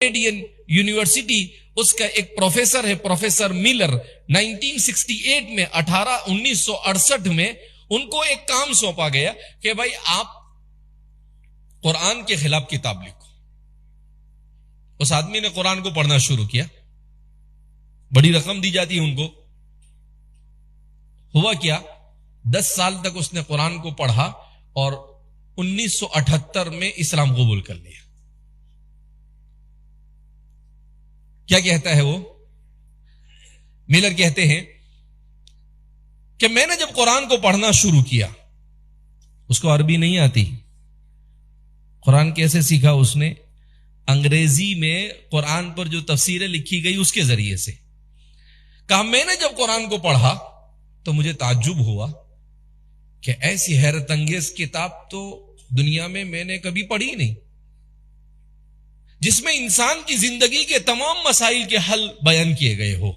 Canadian university, اس کا ایک professor ہے پروفیسر میلر، 1968 میں 1968 میں ان کو ایک کام سونپا گیا کہ بھائی آپ قرآن کے خلاف کتاب لکھو۔ اس آدمی نے قرآن کو پڑھنا شروع کیا، بڑی رقم دی جاتی ہے ان کو۔ ہوا کیا، 10 سال تک اس نے قرآن کو پڑھا اور 1978 میں اسلام قبول کر لیا۔ کیا کہتا ہے وہ؟ میلر کہتے ہیں کہ میں نے جب قرآن کو پڑھنا شروع کیا، اس کو عربی نہیں آتی، قرآن کیسے سیکھا اس نے؟ انگریزی میں قرآن پر جو تفسیریں لکھی گئی اس کے ذریعے سے۔ کہا میں نے جب قرآن کو پڑھا تو مجھے تعجب ہوا کہ ایسی حیرت انگیز کتاب تو دنیا میں نے کبھی پڑھی نہیں، جس میں انسان کی زندگی کے تمام مسائل کے حل بیان کیے گئے ہو،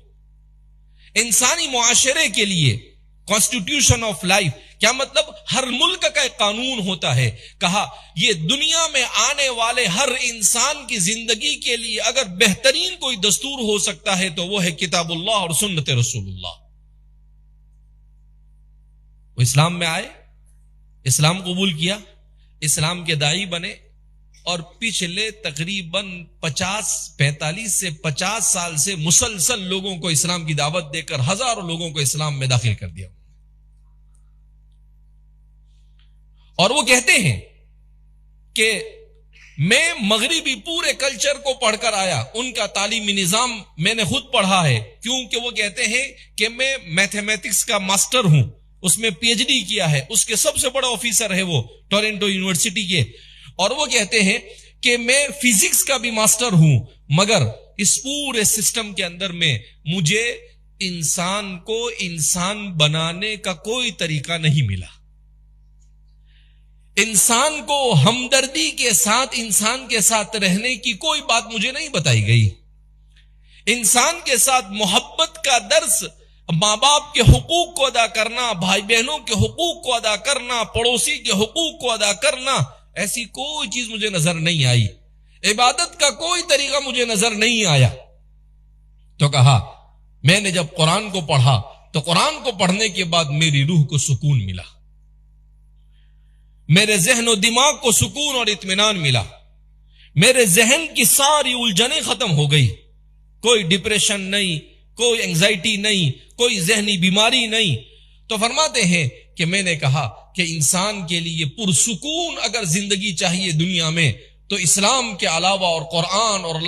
انسانی معاشرے کے لیے کانسٹیٹیوشن آف لائف۔ کیا مطلب؟ ہر ملک کا ایک قانون ہوتا ہے۔ کہا یہ دنیا میں آنے والے ہر انسان کی زندگی کے لیے اگر بہترین کوئی دستور ہو سکتا ہے تو وہ ہے کتاب اللہ اور سنت رسول اللہ۔ وہ اسلام میں آئے، اسلام قبول کیا، اسلام کے داعی بنے، اور پچھلے تقریباً 45 سے 50 سال سے مسلسل لوگوں کو اسلام کی دعوت دے کر ہزاروں لوگوں کو اسلام میں داخل کر دیا۔ اور وہ کہتے ہیں کہ میں مغربی پورے کلچر کو پڑھ کر آیا، ان کا تعلیمی نظام میں نے خود پڑھا ہے، کیونکہ وہ کہتے ہیں کہ میں میتھمیٹکس کا ماسٹر ہوں، اس میں پی ایچ ڈی کیا ہے، اس کے سب سے بڑا آفیسر ہے وہ ٹورنٹو یونیورسٹی کے۔ اور وہ کہتے ہیں کہ میں فزکس کا بھی ماسٹر ہوں، مگر اس پورے سسٹم کے اندر میں مجھے انسان کو انسان بنانے کا کوئی طریقہ نہیں ملا۔ انسان کو ہمدردی کے ساتھ انسان کے ساتھ رہنے کی کوئی بات مجھے نہیں بتائی گئی۔ انسان کے ساتھ محبت کا درس، ماں باپ کے حقوق کو ادا کرنا، بھائی بہنوں کے حقوق کو ادا کرنا، پڑوسی کے حقوق کو ادا کرنا، ایسی کوئی چیز مجھے نظر نہیں آئی۔ عبادت کا کوئی طریقہ مجھے نظر نہیں آیا۔ تو کہا میں نے جب قرآن کو پڑھا تو قرآن کو پڑھنے کے بعد میری روح کو سکون ملا، میرے ذہن و دماغ کو سکون اور اطمینان ملا، میرے ذہن کی ساری الجھنیں ختم ہو گئی، کوئی ڈپریشن نہیں، کوئی انگزائٹی نہیں، کوئی ذہنی بیماری نہیں۔ تو فرماتے ہیں کہ میں نے کہا کہ انسان کے لیے پرسکون اگر زندگی چاہیے دنیا میں تو اسلام کے علاوہ اور قرآن اور اللہ